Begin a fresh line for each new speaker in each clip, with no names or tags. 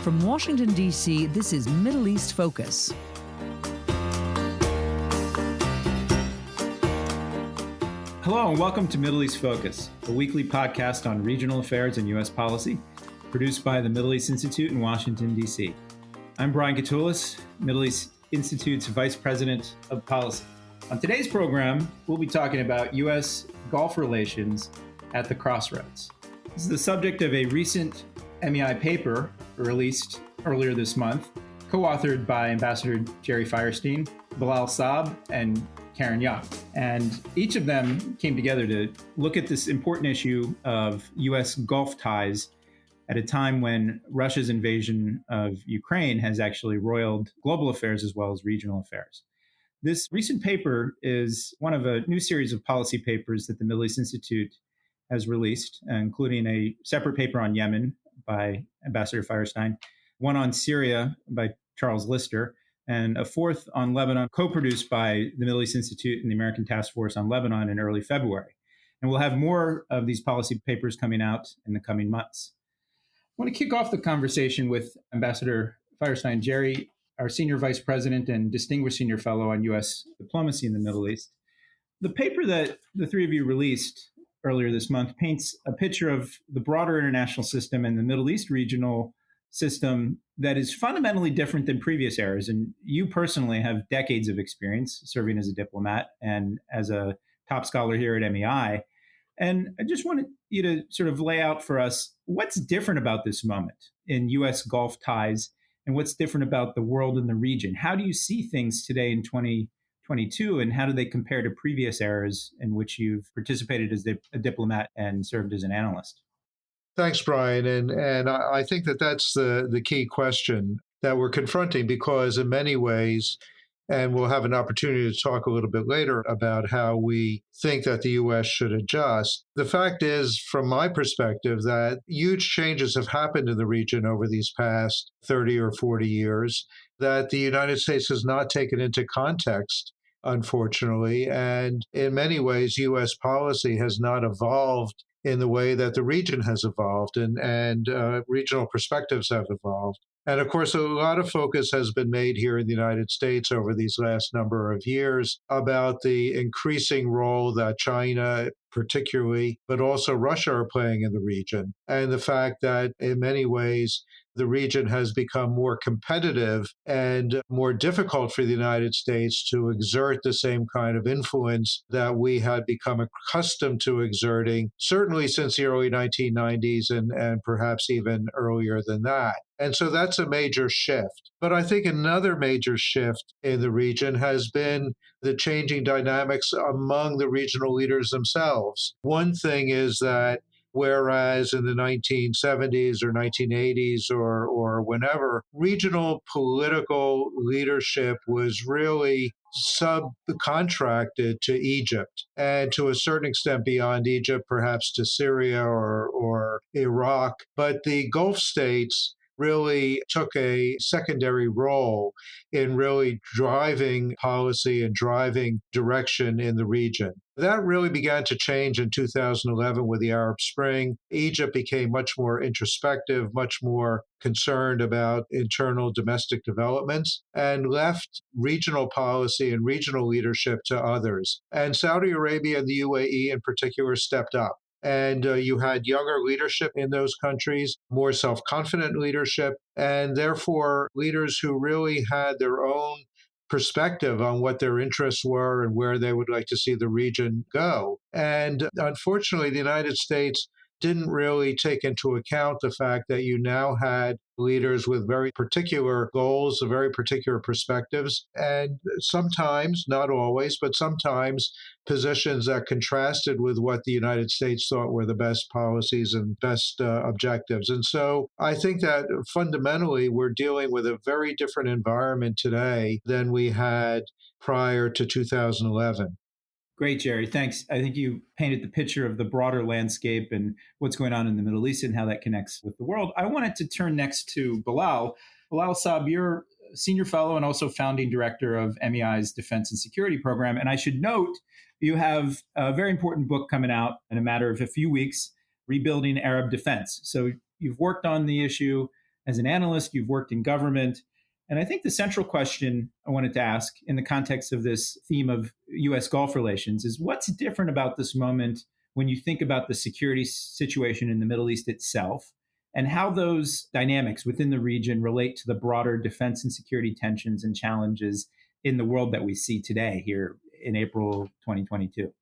From Washington, D.C., this is Middle East Focus.
Hello and welcome to Middle East Focus, a weekly podcast on regional affairs and U.S. policy, produced by the Middle East Institute in Washington, D.C. I'm Brian Katulis, Middle East Institute's Vice President of Policy. On today's program, we'll be talking about U.S. Gulf relations at the Crossroads. This is the subject of a recent MEI paper released earlier this month, co-authored by Ambassador Gerald Feierstein, Bilal Saab, and Karen Young. And each of them came together to look at this important issue of U.S. Gulf ties at a time when Russia's invasion of Ukraine has actually roiled global affairs as well as regional affairs. This recent paper is one of a new series of policy papers that the Middle East Institute has released, including a separate paper on Yemen by Ambassador Feierstein, one on Syria by Charles Lister, and a fourth on Lebanon, co-produced by the Middle East Institute and the American Task Force on Lebanon in early February. And we'll have more of these policy papers coming out in the coming months. I want to kick off the conversation with Ambassador Feierstein. Jerry, our Senior Vice President and Distinguished Senior Fellow on U.S. Diplomacy in the Middle East. The paper that the three of you released earlier this month paints a picture of the broader international system and the Middle East regional system that is fundamentally different than previous eras. And you personally have decades of experience serving as a diplomat and as a top scholar here at MEI. And I just wanted you to sort of lay out for us what's different about this moment in U.S. Gulf ties and what's different about the world and the region. How do you see things today in 2022, and how do they compare to previous eras in which you've participated as a diplomat and served as an analyst?
Thanks, Brian. And I think that that's the key question that we're confronting, because in many ways, and we'll have an opportunity to talk a little bit later about how we think that the U.S. should adjust. The fact is, from my perspective, that huge changes have happened in the region over these past 30 or 40 years that the United States has not taken into context, unfortunately. And in many ways, U.S. policy has not evolved in the way that the region has evolved and regional perspectives have evolved. And of course, a lot of focus has been made here in the United States over these last number of years about the increasing role that China particularly, but also Russia are playing in the region. And the fact that in many ways, the region has become more competitive and more difficult for the United States to exert the same kind of influence that we had become accustomed to exerting, certainly since the early 1990s and perhaps even earlier than that. And so that's a major shift. But I think another major shift in the region has been the changing dynamics among the regional leaders themselves. One thing is that whereas in the 1970s or 1980s or whenever, regional political leadership was really subcontracted to Egypt, and to a certain extent beyond Egypt, perhaps to Syria or Iraq. But the Gulf states really took a secondary role in really driving policy and driving direction in the region. That really began to change in 2011 with the Arab Spring. Egypt became much more introspective, much more concerned about internal domestic developments, and left regional policy and regional leadership to others. And Saudi Arabia and the UAE in particular stepped up. And you had younger leadership in those countries, more self-confident leadership, and therefore leaders who really had their own perspective on what their interests were and where they would like to see the region go. And unfortunately, the United States didn't really take into account the fact that you now had leaders with very particular goals, very particular perspectives, and sometimes, not always, but sometimes positions that contrasted with what the United States thought were the best policies and best objectives. And so I think that fundamentally we're dealing with a very different environment today than we had prior to 2011.
Great, Jerry. Thanks. I think you painted the picture of the broader landscape and what's going on in the Middle East and how that connects with the world. I wanted to turn next to Bilal. Bilal Saab, you're senior fellow and also founding director of MEI's Defense and Security Program. And I should note, you have a very important book coming out in a matter of a few weeks, Rebuilding Arab Defense. So you've worked on the issue as an analyst, you've worked in government. And I think the central question I wanted to ask in the context of this theme of US Gulf relations is what's different about this moment when you think about the security situation in the Middle East itself and how those dynamics within the region relate to the broader defense and security tensions and challenges in the world that we see today here in April 2022.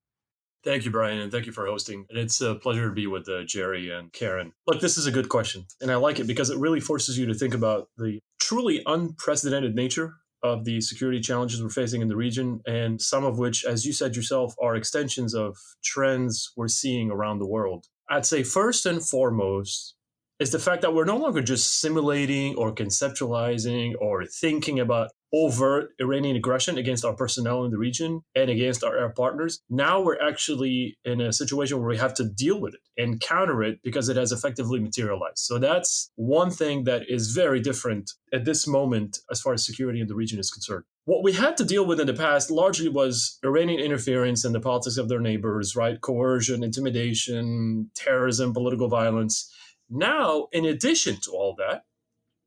Thank you, Brian, and thank you for hosting. And it's a pleasure to be with Jerry and Karen. Look, this is a good question, and I like it because it really forces you to think about the truly unprecedented nature of the security challenges we're facing in the region, and some of which, as you said yourself, are extensions of trends we're seeing around the world. I'd say first and foremost is the fact that we're no longer just simulating or conceptualizing or thinking about overt Iranian aggression against our personnel in the region and against our Arab partners. Now we're actually in a situation where we have to deal with it and counter it because it has effectively materialized. So that's one thing that is very different at this moment as far as security in the region is concerned. What we had to deal with in the past largely was Iranian interference in the politics of their neighbors, right? Coercion, intimidation, terrorism, political violence. Now, in addition to all that,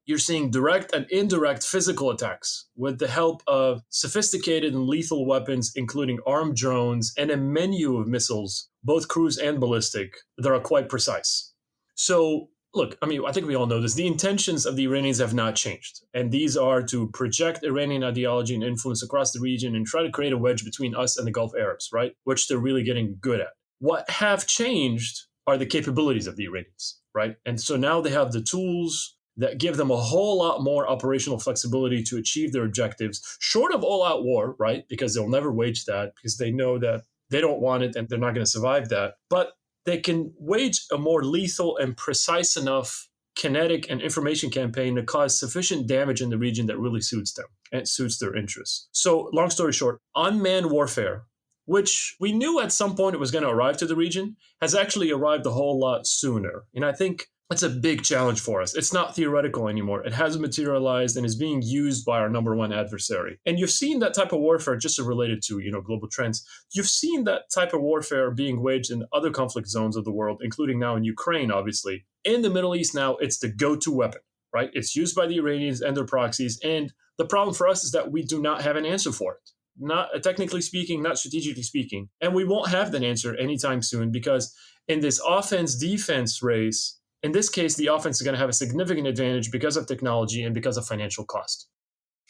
you're seeing direct and indirect physical attacks with the help of sophisticated and lethal weapons, including armed drones and a menu of missiles, both cruise and ballistic, that are quite precise. So, look, I think we all know this. The intentions of the Iranians have not changed. And these are to project Iranian ideology and influence across the region and try to create a wedge between us and the Gulf Arabs, right? Which they're really getting good at. What have changed are the capabilities of the Iranians, right? And so now they have the tools that give them a whole lot more operational flexibility to achieve their objectives, short of all-out war, right? Because they'll never wage that because they know that they don't want it and they're not going to survive that. But they can wage a more lethal and precise enough kinetic and information campaign to cause sufficient damage in the region that really suits them and suits their interests. So long story short, unmanned warfare, which we knew at some point it was going to arrive to the region, has actually arrived a whole lot sooner. And I think that's a big challenge for us. It's not theoretical anymore. It has materialized and is being used by our number one adversary. And you've seen that type of warfare just related to, global trends. You've seen that type of warfare being waged in other conflict zones of the world, including now in Ukraine, obviously. In the Middle East now, it's the go-to weapon, right? It's used by the Iranians and their proxies. And the problem for us is that we do not have an answer for it. Not technically speaking, not strategically speaking. And we won't have that answer anytime soon because in this offense-defense race, in this case, the offense is going to have a significant advantage because of technology and because of financial cost.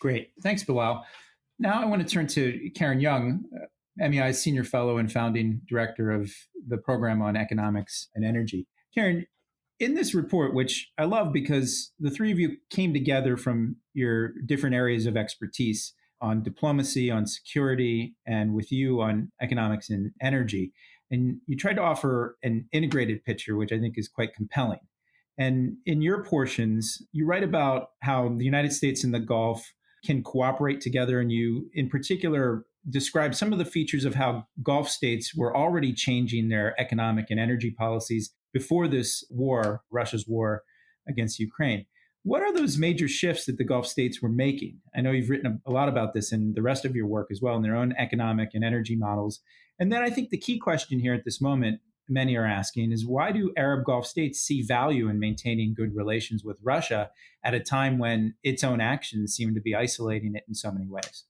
Great. Thanks, Bilal. Now I want to turn to Karen Young, MEI's Senior Fellow and Founding Director of the Program on Economics and Energy. Karen, in this report, which I love because the three of you came together from your different areas of expertise on diplomacy, on security, and with you on economics and energy. And you tried to offer an integrated picture, which I think is quite compelling. And in your portions, you write about how the United States and the Gulf can cooperate together. And you, in particular, describe some of the features of how Gulf states were already changing their economic and energy policies before this war, Russia's war against Ukraine. What are those major shifts that the Gulf states were making? I know you've written a lot about this in the rest of your work as well, in their own economic and energy models. And then I think the key question here at this moment, many are asking, is why do Arab Gulf states see value in maintaining good relations with Russia at a time when its own actions seem to be isolating it in so many ways?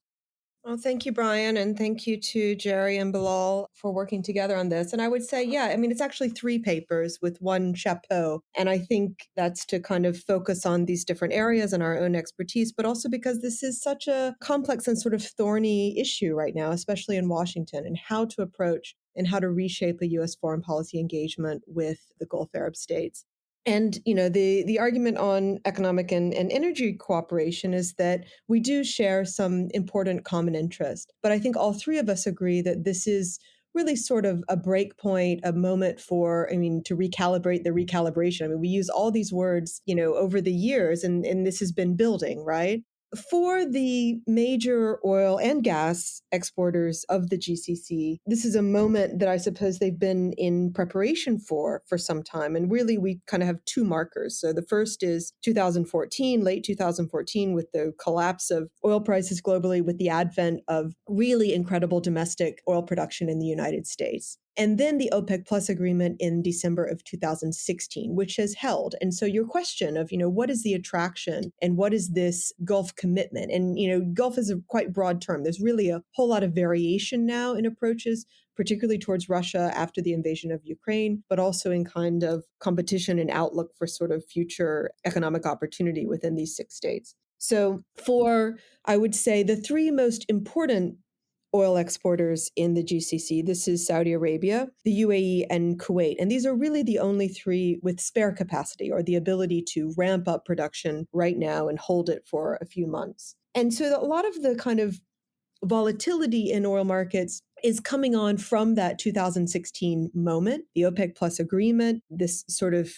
Well, thank you, Brian, and thank you to Jerry and Bilal for working together on this. And I would say, it's actually 3 papers with one chapeau. And I think that's to kind of focus on these different areas and our own expertise, but also because this is such a complex and sort of thorny issue right now, especially in Washington, and how to approach and how to reshape a U.S. foreign policy engagement with the Gulf Arab states. And, the argument on economic and energy cooperation is that we do share some important common interest. But I think all 3 of us agree that this is really sort of a break point, a moment to recalibrate the recalibration. We use all these words, over the years, and this has been building, right? For the major oil and gas exporters of the GCC, this is a moment that I suppose they've been in preparation for some time. And really, we kind of have 2 markers. So the first is 2014, late 2014, with the collapse of oil prices globally, with the advent of really incredible domestic oil production in the United States. and then the OPEC Plus agreement in December of 2016, which has held. And so your question of, what is the attraction and what is this Gulf commitment? And, Gulf is a quite broad term. There's really a whole lot of variation now in approaches, particularly towards Russia after the invasion of Ukraine, but also in kind of competition and outlook for sort of future economic opportunity within these 6 states. So for, I would say, the 3 most important oil exporters in the GCC. This is Saudi Arabia, the UAE, and Kuwait. And these are really the only 3 with spare capacity or the ability to ramp up production right now and hold it for a few months. And so a lot of the kind of volatility in oil markets is coming on from that 2016 moment, the OPEC Plus agreement, this sort of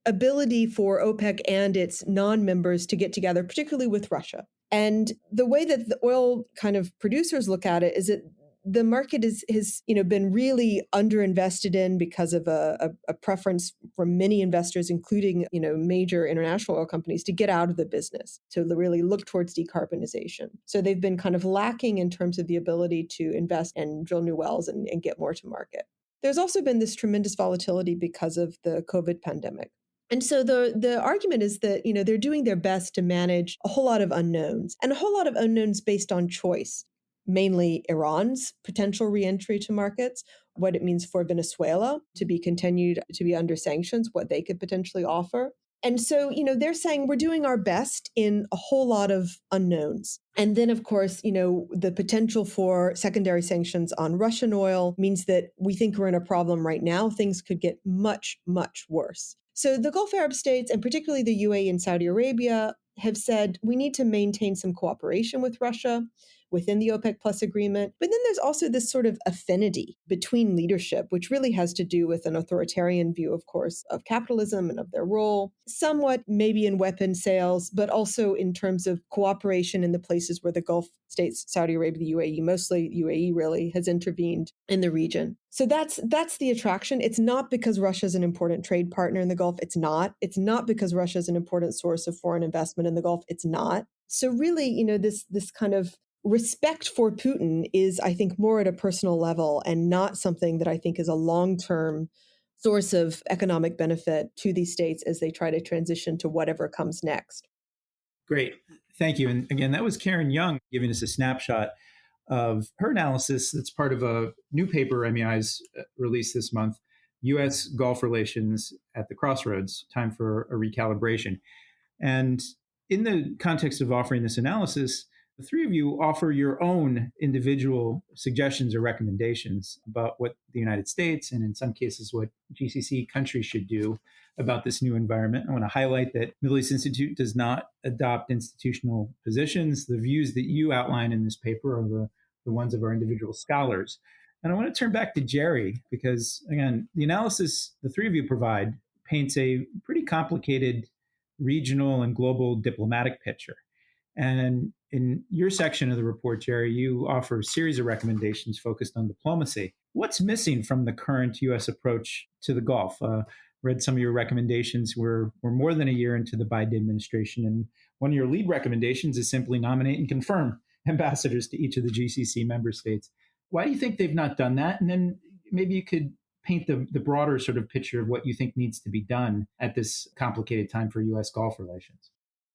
ability for OPEC and its non-members to get together, particularly with Russia. And the way that the oil kind of producers look at it is that the market has been really underinvested in because of a preference from many investors, including major international oil companies, to get out of the business, to really look towards decarbonization. So they've been kind of lacking in terms of the ability to invest and drill new wells and get more to market. There's also been this tremendous volatility because of the COVID pandemic. And so the argument is that, they're doing their best to manage a whole lot of unknowns, and a whole lot of unknowns based on choice, mainly Iran's potential reentry to markets, what it means for Venezuela to be continued to be under sanctions, what they could potentially offer. And so, they're saying we're doing our best in a whole lot of unknowns. And then, of course, the potential for secondary sanctions on Russian oil means that we think we're in a problem right now. Things could get much, much worse. So the Gulf Arab states, and particularly the UAE and Saudi Arabia, have said we need to maintain some cooperation with Russia within the OPEC Plus agreement. But then there's also this sort of affinity between leadership, which really has to do with an authoritarian view, of course, of capitalism and of their role, somewhat maybe in weapon sales, but also in terms of cooperation in the places where the Gulf states, Saudi Arabia, the UAE, mostly UAE really, has intervened in the region. So that's the attraction. It's not because Russia is an important trade partner in the Gulf. It's not. It's not because Russia is an important source of foreign investment in the Gulf. It's not. So really, this kind of respect for Putin is, I think, more at a personal level and not something that I think is a long-term source of economic benefit to these states as they try to transition to whatever comes next.
Great. Thank you. And again, that was Karen Young giving us a snapshot of her analysis that's part of a new paper MEI's released this month, U.S. Gulf Relations at the Crossroads, Time for a Recalibration. And in the context of offering this analysis, the 3 of you offer your own individual suggestions or recommendations about what the United States, and in some cases what GCC countries should do about this new environment. I want to highlight that Middle East Institute does not adopt institutional positions. The views that you outline in this paper are the ones of our individual scholars. And I want to turn back to Jerry, because again, the analysis the 3 of you provide paints a pretty complicated regional and global diplomatic picture. And in your section of the report, Jerry, you offer a series of recommendations focused on diplomacy. What's missing from the current U.S. approach to the Gulf? Read some of your recommendations. We're more than a year into the Biden administration, and one of your lead recommendations is simply nominate and confirm ambassadors to each of the GCC member states. Why do you think they've not done that? And then maybe you could paint the broader sort of picture of what you think needs to be done at this complicated time for U.S. Gulf relations.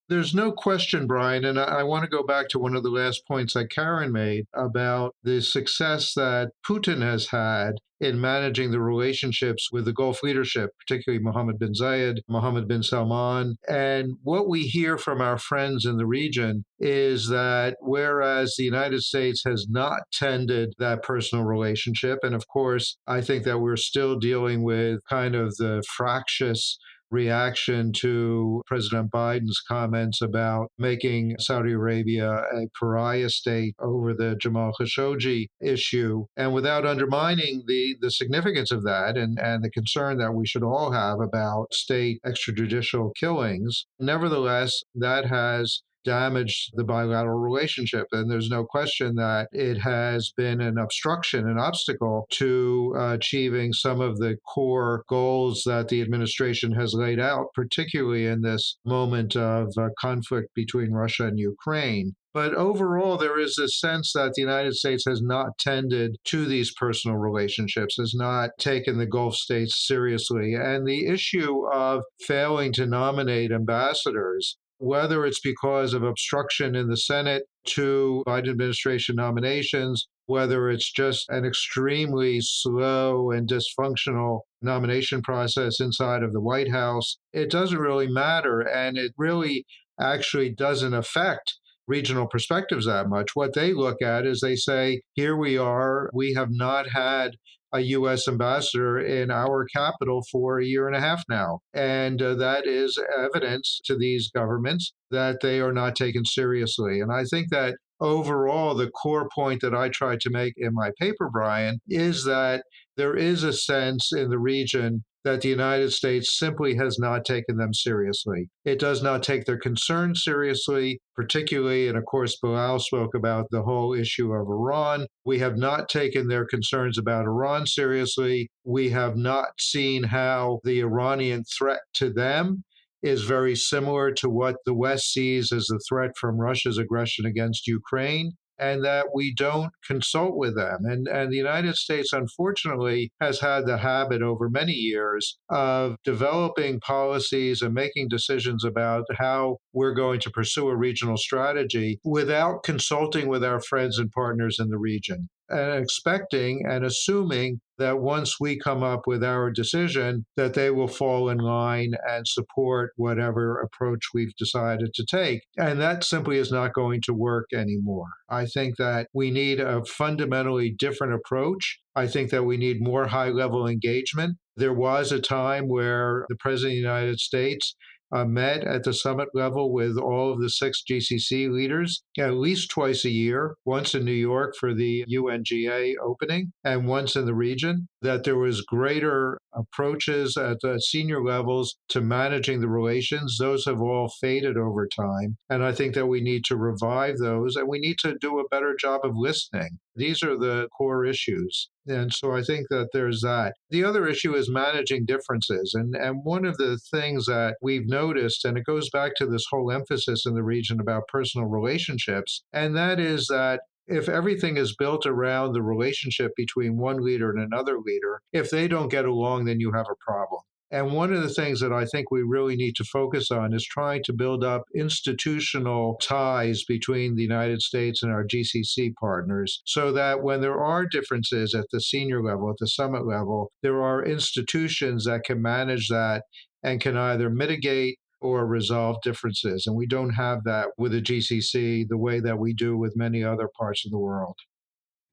There's no question, Brian, and I want to go back to one of the last points that Karen made about the success that Putin has had in managing the relationships with the Gulf leadership, particularly Mohammed bin Zayed, Mohammed bin Salman. And what we hear from our friends in the region is that whereas the United States has not tended that personal relationship, and of course, I think that we're still dealing with kind of the fractious reaction to President Biden's comments about making Saudi Arabia a pariah state over the Jamal Khashoggi issue. And without undermining the significance of that and the concern that we should all have about state extrajudicial killings, nevertheless, that has damaged the bilateral relationship. And there's no question that it has been an obstruction, an obstacle to achieving some of the core goals that the administration has laid out, particularly in this moment of conflict between Russia and Ukraine. But overall, there is a sense that the United States has not tended to these personal relationships, has not taken the Gulf states seriously. And the issue of failing to nominate ambassadors, whether it's because of obstruction in the Senate to Biden administration nominations, whether it's just an extremely slow and dysfunctional nomination process inside of the White House, it doesn't really matter. And it really actually doesn't affect regional perspectives that much. What they look at is they say, here we are, we have not had a U.S. ambassador in our capital for a year and a half now. And that is evidence to these governments that they are not taken seriously. And I think that overall, the core point that I tried to make in my paper, Brian, is that there is a sense in the region that the United States simply has not taken them seriously. It does not take their concerns seriously, particularly, and of course, Bilal spoke about the whole issue of Iran. We have not taken their concerns about Iran seriously. We have not seen how the Iranian threat to them is very similar to what the West sees as the threat from Russia's aggression against Ukraine, and that we don't consult with them. And the United States, unfortunately, has had the habit over many years of developing policies and making decisions about how we're going to pursue a regional strategy without consulting with our friends and partners in the region, and expecting and assuming that once we come up with our decision, that they will fall in line and support whatever approach we've decided to take. And that simply is not going to work anymore. I think that we need a fundamentally different approach. I think that we need more high-level engagement. There was a time where the President of the United States met at the summit level with all of the 6 GCC leaders at least twice a year, once in New York for the UNGA opening and once in the region, that there was greater approaches at the senior levels to managing the relations. Those have all faded over time. And I think that we need to revive those, and we need to do a better job of listening. These are the core issues. And so I think that there's that. The other issue is managing differences. And one of the things that we've noticed, and it goes back to this whole emphasis in the region about personal relationships, and that is that if everything is built around the relationship between one leader and another leader, if they don't get along, then you have a problem. And one of the things that I think we really need to focus on is trying to build up institutional ties between the United States and our GCC partners so that when there are differences at the senior level, at the summit level, there are institutions that can manage that and can either mitigate or resolve differences. And we don't have that with the GCC the way that we do with many other parts of the world.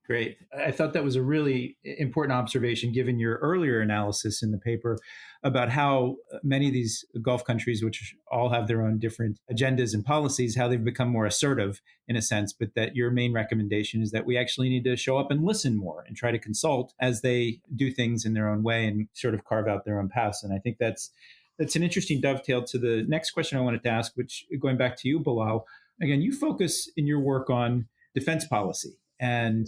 Great. I thought that was a really important observation given your earlier analysis in the paper about how many of these Gulf countries, which all have their own different agendas and policies, how they've become more assertive in a sense, but that your main recommendation is that we actually need to show up and listen more and try to consult as they do things in their own way and sort of carve out their own paths. And I think that's an interesting dovetail to the next question I wanted to ask, which going back to you, Bilal, again, you focus in your work on defense policy, and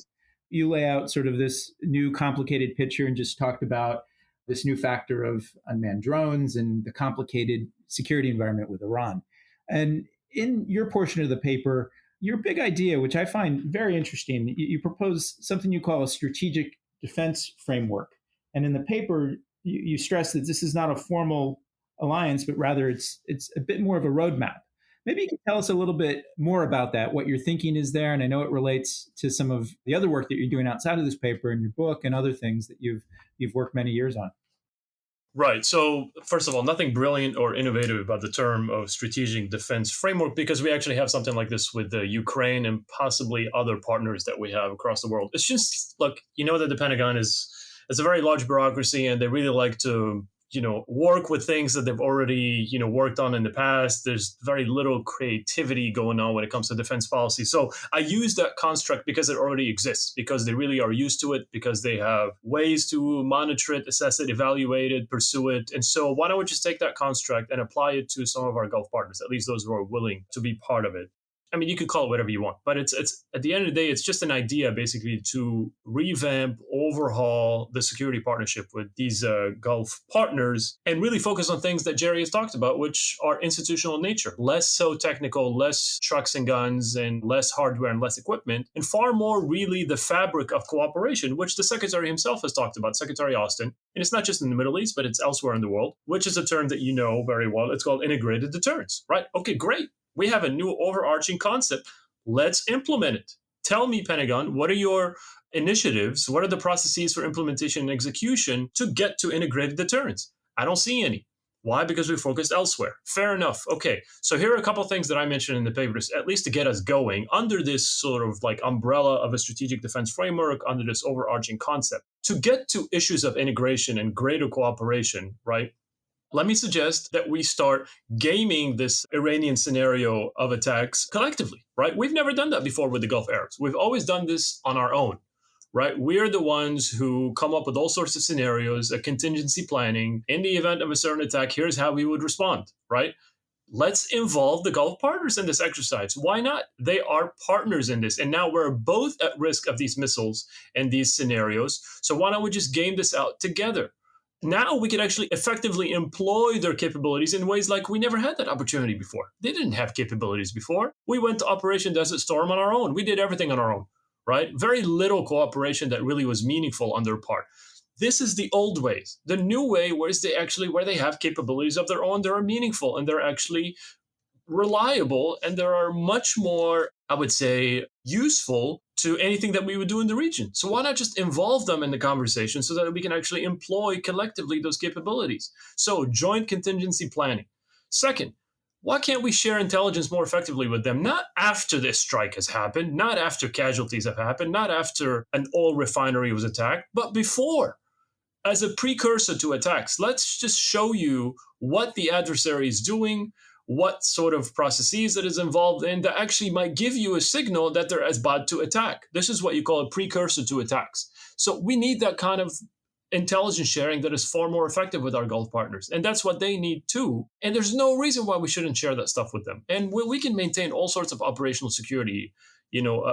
you lay out sort of this new complicated picture and just talked about this new factor of unmanned drones and the complicated security environment with Iran. And in your portion of the paper, your big idea, which I find very interesting, you propose something you call a strategic defense framework. And in the paper, you stress that this is not a formal alliance, but rather it's a bit more of a roadmap. Maybe you can tell us a little bit more about that, what your thinking is there. And I know it relates to some of the other work that you're doing outside of this paper in your book and other things that you've worked many years on.
Right. So, first of all, nothing brilliant or innovative about the term of strategic defense framework, because we actually have something like this with Ukraine and possibly other partners that we have across the world. It's just, look, you know that the Pentagon is a very large bureaucracy, and they really like to work with things that they've already, worked on in the past. There's very little creativity going on when it comes to defense policy. So I use that construct because it already exists, because they really are used to it, because they have ways to monitor it, assess it, evaluate it, pursue it. And so why don't we just take that construct and apply it to some of our Gulf partners, at least those who are willing to be part of it. I mean, you could call it whatever you want, but it's at the end of the day, it's just an idea basically to revamp, overhaul the security partnership with these Gulf partners and really focus on things that Jerry has talked about, which are institutional in nature, less so technical, less trucks and guns and less hardware and less equipment, and far more really the fabric of cooperation, which the Secretary himself has talked about, Secretary Austin. And it's not just in the Middle East, but it's elsewhere in the world, which is a term that you know very well. It's called integrated deterrence, right? Okay, great. We have a new overarching concept. Let's implement it. Tell me, Pentagon, what are your initiatives? What are the processes for implementation and execution to get to integrated deterrence? I don't see any. Why? Because we focused elsewhere. Fair enough. Okay, so here are a couple of things that I mentioned in the papers, at least to get us going under this sort of like umbrella of a strategic defense framework, under this overarching concept. To get to issues of integration and greater cooperation, right? Let me suggest that we start gaming this Iranian scenario of attacks collectively, right? We've never done that before with the Gulf Arabs. We've always done this on our own, right? We're the ones who come up with all sorts of scenarios, a contingency planning. In the event of a certain attack, here's how we would respond, right? Let's involve the Gulf partners in this exercise. Why not? They are partners in this. And now we're both at risk of these missiles and these scenarios. So why don't we just game this out together? Now we can actually effectively employ their capabilities in ways like we never had that opportunity before. They didn't have capabilities before. We went to Operation Desert Storm on our own. We did everything on our own, right? Very little cooperation that really was meaningful on their part. This is the old ways. The new way where they have capabilities of their own, that are meaningful and they're actually reliable and there are much more, I would say, useful to anything that we would do in the region. So why not just involve them in the conversation so that we can actually employ collectively those capabilities? So joint contingency planning. Second, why can't we share intelligence more effectively with them? Not after this strike has happened, not after casualties have happened, not after an oil refinery was attacked, but before. As a precursor to attacks, let's just show you what the adversary is doing, what sort of processes it is involved in that actually might give you a signal that they're about to attack. This is what you call a precursor to attacks. So we need that kind of intelligence sharing that is far more effective with our Gulf partners. And that's what they need too. And there's no reason why we shouldn't share that stuff with them. And we can maintain all sorts of operational security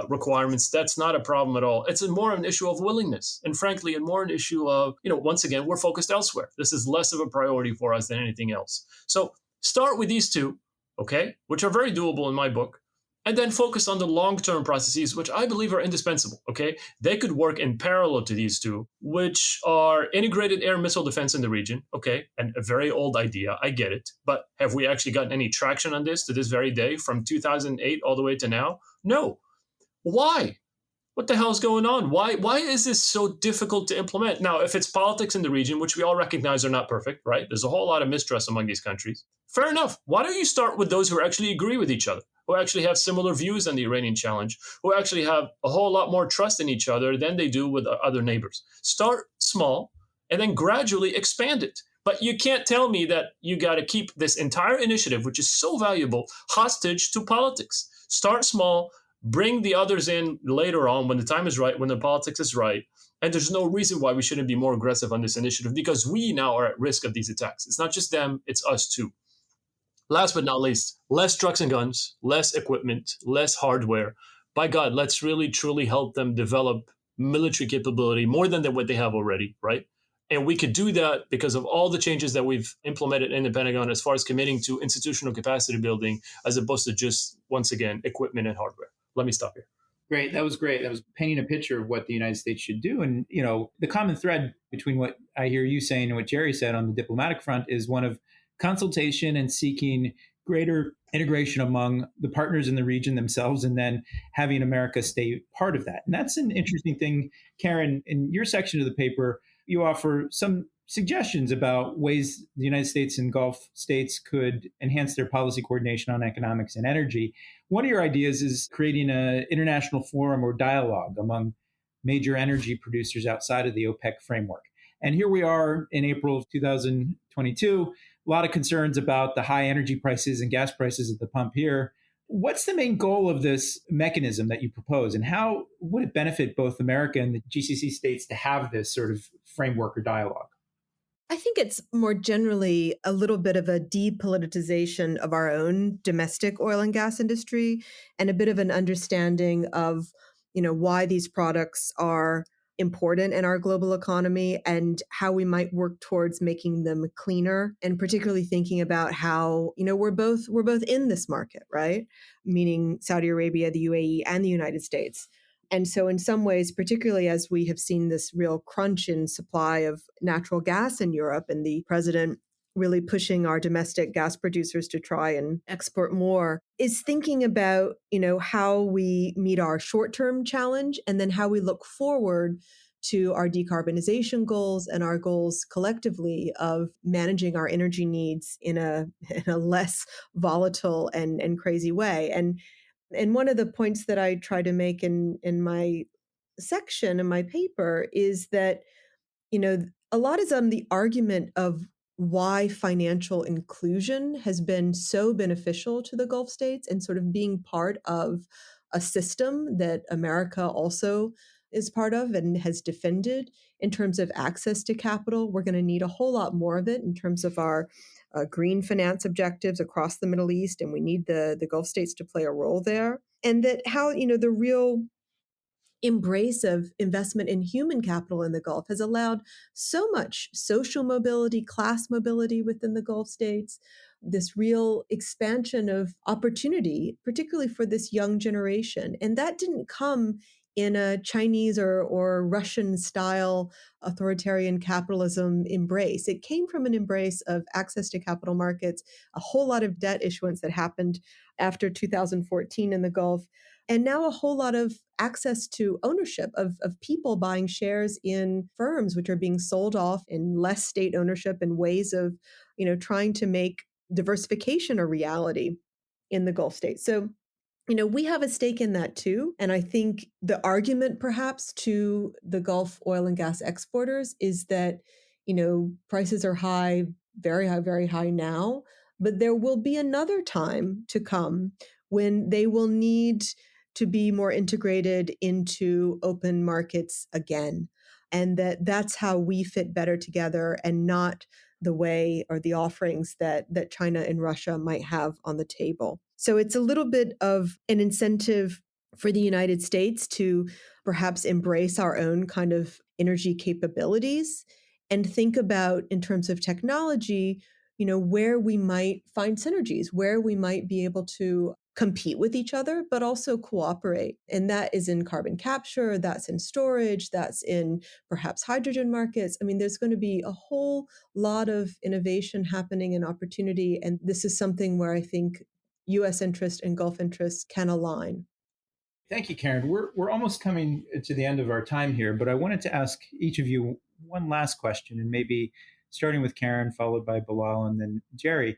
requirements. That's not a problem at all. It's more an issue of willingness. And frankly, and more an issue of, once again, we're focused elsewhere. This is less of a priority for us than anything else. So start with these two, okay, which are very doable in my book, and then focus on the long-term processes, which I believe are indispensable, okay? They could work in parallel to these two, which are integrated air missile defense in the region, okay, and a very old idea, I get it, but have we actually gotten any traction on this to this very day, from 2008 all the way to now? No. Why? What the hell is going on? Why is this so difficult to implement? Now, if it's politics in the region, which we all recognize are not perfect, right? There's a whole lot of mistrust among these countries. Fair enough. Why don't you start with those who actually agree with each other, who actually have similar views on the Iranian challenge, who actually have a whole lot more trust in each other than they do with other neighbors? Start small and then gradually expand it. But you can't tell me that you got to keep this entire initiative, which is so valuable, hostage to politics. Start small. Bring the others in later on when the time is right, when the politics is right. And there's no reason why we shouldn't be more aggressive on this initiative, because we now are at risk of these attacks. It's not just them, it's us too. Last but not least, less trucks and guns, less equipment, less hardware. By God, let's really, truly help them develop military capability more than what they have already, right? And we could do that because of all the changes that we've implemented in the Pentagon as far as committing to institutional capacity building, as opposed to just, once again, equipment and hardware. Let me stop here.
Great. That was great. That was painting a picture of what the United States should do. And, the common thread between what I hear you saying and what Jerry said on the diplomatic front is one of consultation and seeking greater integration among the partners in the region themselves, and then having America stay part of that. And that's an interesting thing. Karen, in your section of the paper, you offer some suggestions about ways the United States and Gulf states could enhance their policy coordination on economics and energy. One of your ideas is creating an international forum or dialogue among major energy producers outside of the OPEC framework. And here we are in April of 2022, a lot of concerns about the high energy prices and gas prices at the pump here. What's the main goal of this mechanism that you propose, and how would it benefit both America and the GCC states to have this sort of framework or dialogue?
I think it's more generally a little bit of a depoliticization of our own domestic oil and gas industry and a bit of an understanding of, why these products are important in our global economy and how we might work towards making them cleaner, and particularly thinking about how, we're both in this market, right? Meaning Saudi Arabia, the UAE, and the United States. And so, in some ways, particularly as we have seen this real crunch in supply of natural gas in Europe, and the president really pushing our domestic gas producers to try and export more, is thinking about, how we meet our short-term challenge and then how we look forward to our decarbonization goals and our goals collectively of managing our energy needs in a less volatile and crazy way. And one of the points that I try to make in my section in my paper is that, a lot is on the argument of why financial inclusion has been so beneficial to the Gulf states and sort of being part of a system that America also is part of and has defended in terms of access to capital. We're going to need a whole lot more of it in terms of our green finance objectives across the Middle East, and we need the Gulf states to play a role there. And that how, the real embrace of investment in human capital in the Gulf has allowed so much social mobility, class mobility within the Gulf states, this real expansion of opportunity, particularly for this young generation. And that didn't come in a Chinese or Russian style authoritarian capitalism embrace. It came from an embrace of access to capital markets, a whole lot of debt issuance that happened after 2014 in the Gulf, and now a whole lot of access to ownership of people buying shares in firms which are being sold off in less state ownership and ways of, trying to make diversification a reality in the Gulf states. So, we have a stake in that too. And I think the argument perhaps to the Gulf oil and gas exporters is that, prices are high, very high now, but there will be another time to come when they will need to be more integrated into open markets again. And that's how we fit better together and not the way or the offerings that China and Russia might have on the table. So it's a little bit of an incentive for the United States to perhaps embrace our own kind of energy capabilities and think about, in terms of technology, where we might find synergies, where we might be able to compete with each other, but also cooperate. And that is in carbon capture, that's in storage, that's in perhaps hydrogen markets. I mean, there's going to be a whole lot of innovation happening and opportunity. And this is something where I think US interest and Gulf interests can align.
Thank you, Karen. We're almost coming to the end of our time here, but I wanted to ask each of you one last question, and maybe starting with Karen, followed by Bilal, and then Jerry.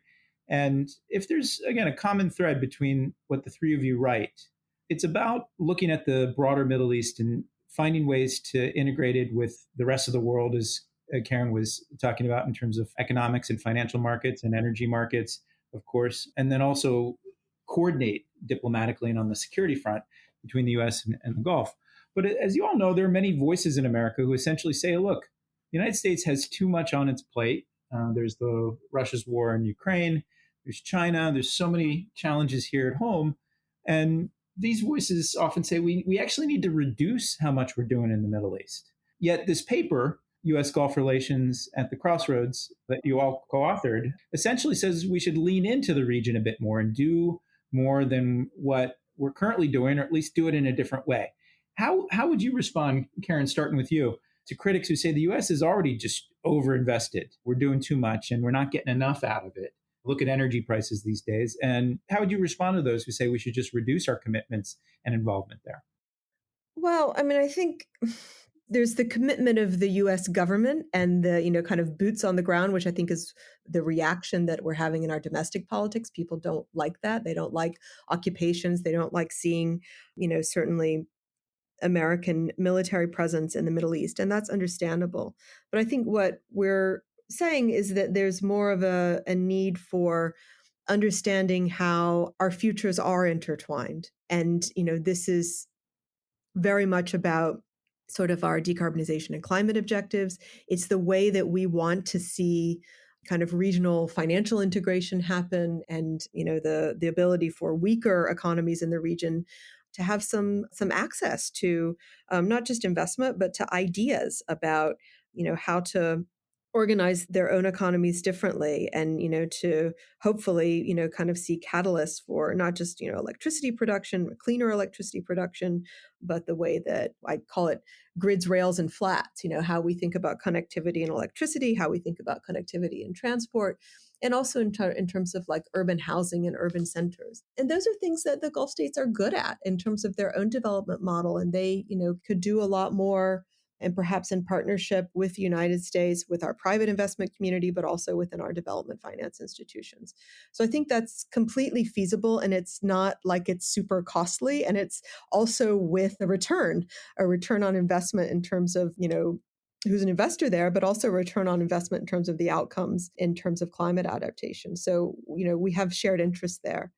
And if there's, again, a common thread between what the three of you write, it's about looking at the broader Middle East and finding ways to integrate it with the rest of the world, as Karen was talking about, in terms of economics and financial markets and energy markets, of course, and then also coordinate diplomatically and on the security front between the US and the Gulf. But as you all know, there are many voices in America who essentially say, look, the United States has too much on its plate. There's the Russia's war in Ukraine, there's China, there's so many challenges here at home. And these voices often say we actually need to reduce how much we're doing in the Middle East. Yet this paper, US Gulf Relations at the Crossroads, that you all co-authored, essentially says we should lean into the region a bit more and do more than what we're currently doing, or at least do it in a different way. How would you respond, Karen, starting with you, to critics who say the US is already just overinvested? We're doing too much and we're not getting enough out of it. Look at energy prices these days. And how would you respond to those who say we should just reduce our commitments and involvement there?
Well, I mean, I think there's the commitment of the US government and the, kind of boots on the ground, which I think is the reaction that we're having in our domestic politics. People don't like that. They don't like occupations. They don't like seeing, certainly American military presence in the Middle East, and that's understandable. But I think what we're saying is that there's more of a need for understanding how our futures are intertwined. And, this is very much about sort of our decarbonization and climate objectives. It's the way that we want to see kind of regional financial integration happen, and the ability for weaker economies in the region to have some access to not just investment but to ideas about how to organize their own economies differently, and to hopefully kind of see catalysts for not just electricity production, cleaner electricity production, but the way that I call it grids, rails, and flats, how we think about connectivity and electricity, how we think about connectivity and transport, and also in terms of like urban housing and urban centers. And those are things that the Gulf states are good at in terms of their own development model, and they could do a lot more, and perhaps in partnership with the United States, with our private investment community, but also within our development finance institutions. So I think that's completely feasible, and it's not like it's super costly, and it's also with a return on investment in terms of, who's an investor there, but also a return on investment in terms of the outcomes in terms of climate adaptation. So, we have shared interests there.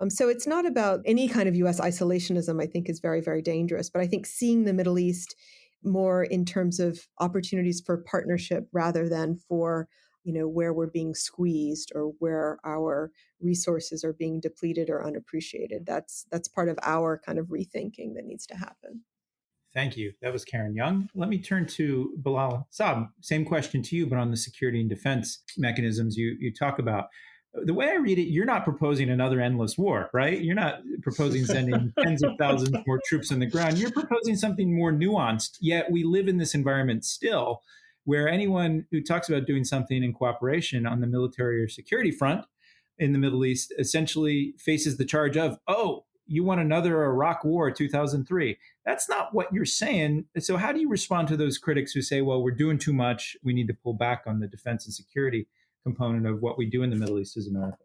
So it's not about any kind of U.S. isolationism, I think is very, very dangerous. But I think seeing the Middle East more in terms of opportunities for partnership rather than for, where we're being squeezed or where our resources are being depleted or unappreciated. That's part of our kind of rethinking that needs to happen.
Thank you. That was Karen Young. Let me turn to Bilal Saab. Same question to you, but on the security and defense mechanisms you talk about. The way I read it, you're not proposing another endless war, right? You're not proposing sending tens of thousands more troops on the ground. You're proposing something more nuanced. Yet we live in this environment still where anyone who talks about doing something in cooperation on the military or security front in the Middle East essentially faces the charge of, oh, you want another Iraq war 2003. That's not what you're saying. So how do you respond to those critics who say, well, we're doing too much, we need to pull back on the defense and security component of what we do in the Middle East as America?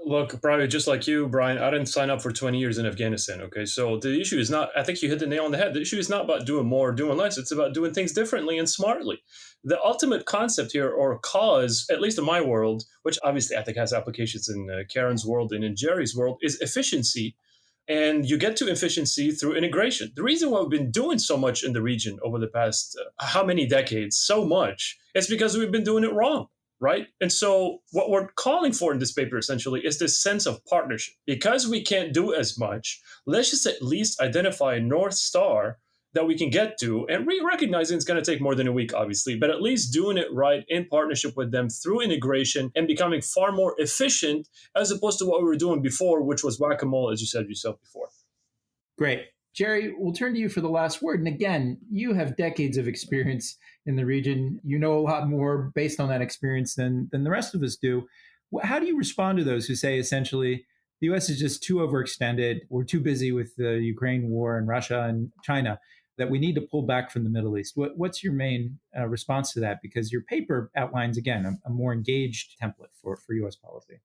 Look, probably just like you, Brian, I didn't sign up for 20 years in Afghanistan, okay? So the issue is not, I think you hit the nail on the head. The issue is not about doing more or doing less. It's about doing things differently and smartly. The ultimate concept here, or cause, at least in my world, which obviously I think has applications in Karen's world and in Jerry's world, is efficiency. And you get to efficiency through integration. The reason why we've been doing so much in the region over the past how many decades, so much, is because we've been doing it wrong. Right. And so what we're calling for in this paper essentially is this sense of partnership. Because we can't do as much, let's just at least identify a North Star that we can get to, and recognizing it's going to take more than a week, obviously, but at least doing it right in partnership with them through integration and becoming far more efficient as opposed to what we were doing before, which was whack-a-mole, as you said yourself before.
Great. Jerry, we'll turn to you for the last word. And again, you have decades of experience in the region. You know a lot more based on that experience than the rest of us do. How do you respond to those who say essentially the U.S. is just too overextended, we're too busy with the Ukraine war and Russia and China, that we need to pull back from the Middle East? What's your main response to that? Because your paper outlines, again, a more engaged template for U.S. policy.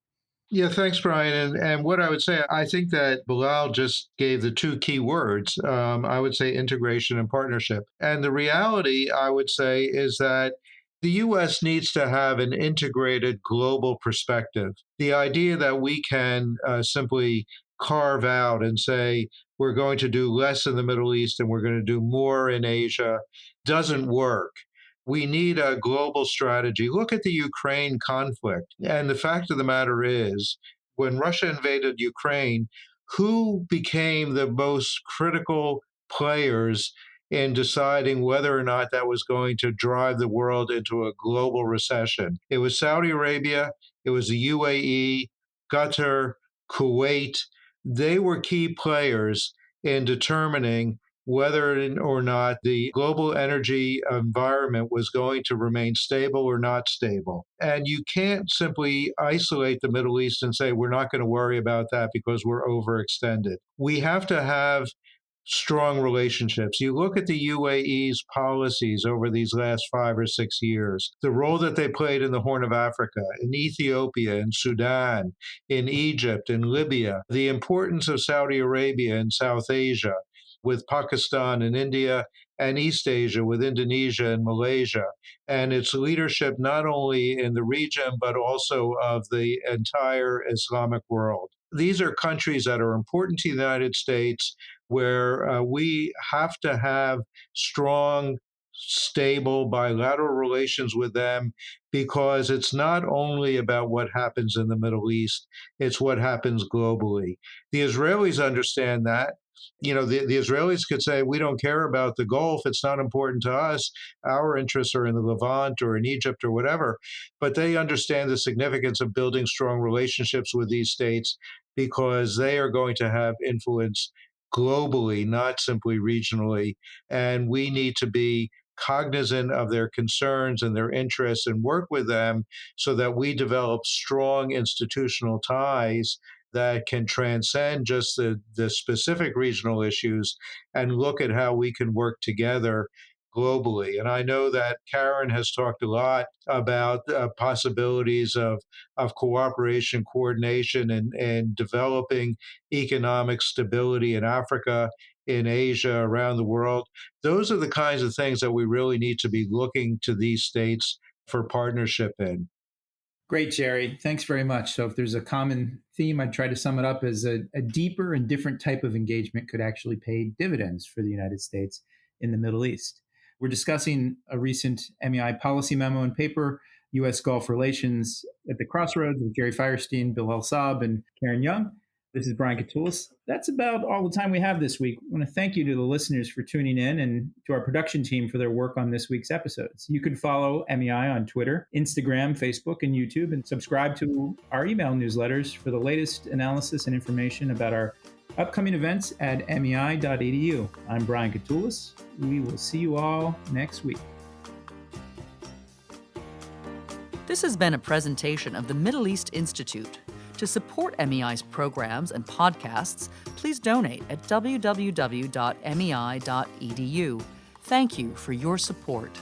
Yeah, thanks, Brian. And what I would say, I think that Bilal just gave the two key words. I would say integration and partnership. And the reality, I would say, is that the U.S. needs to have an integrated global perspective. The idea that we can simply carve out and say we're going to do less in the Middle East and we're going to do more in Asia doesn't work. We need a global strategy. Look at the Ukraine conflict. And the fact of the matter is, when Russia invaded Ukraine, who became the most critical players in deciding whether or not that was going to drive the world into a global recession? It was Saudi Arabia, it was the UAE, Qatar, Kuwait. They were key players in determining whether or not the global energy environment was going to remain stable or not stable. And you can't simply isolate the Middle East and say, we're not going to worry about that because we're overextended. We have to have strong relationships. You look at the UAE's policies over these last 5 or 6 years, the role that they played in the Horn of Africa, in Ethiopia, in Sudan, in Egypt, in Libya, the importance of Saudi Arabia in South Asia, with Pakistan and India, and East Asia with Indonesia and Malaysia, and its leadership not only in the region, but also of the entire Islamic world. These are countries that are important to the United States, where we have to have strong, stable bilateral relations with them, because it's not only about what happens in the Middle East, it's what happens globally. The Israelis understand that. The Israelis could say, we don't care about the Gulf. It's not important to us. Our interests are in the Levant or in Egypt or whatever. But they understand the significance of building strong relationships with these states, because they are going to have influence globally, not simply regionally. And we need to be cognizant of their concerns and their interests and work with them so that we develop strong institutional ties that can transcend just the specific regional issues and look at how we can work together globally. And I know that Karen has talked a lot about possibilities of cooperation, coordination, and developing economic stability in Africa, in Asia, around the world. Those are the kinds of things that we really need to be looking to these states for partnership in.
Great, Jerry. Thanks very much. So if there's a common theme, I'd try to sum it up as a deeper and different type of engagement could actually pay dividends for the United States in the Middle East. We're discussing a recent MEI policy memo and paper, U.S. Gulf Relations at the Crossroads with Gerald Feierstein, Bilal Saab, and Karen Young. This is Brian Katulis. That's about all the time we have this week. I want to thank you to the listeners for tuning in and to our production team for their work on this week's episodes. You can follow MEI on Twitter, Instagram, Facebook, and YouTube, and subscribe to our email newsletters for the latest analysis and information about our upcoming events at mei.edu. I'm Brian Katulis. We will see you all next week.
This has been a presentation of the Middle East Institute. To support MEI's programs and podcasts, please donate at www.mei.edu. Thank you for your support.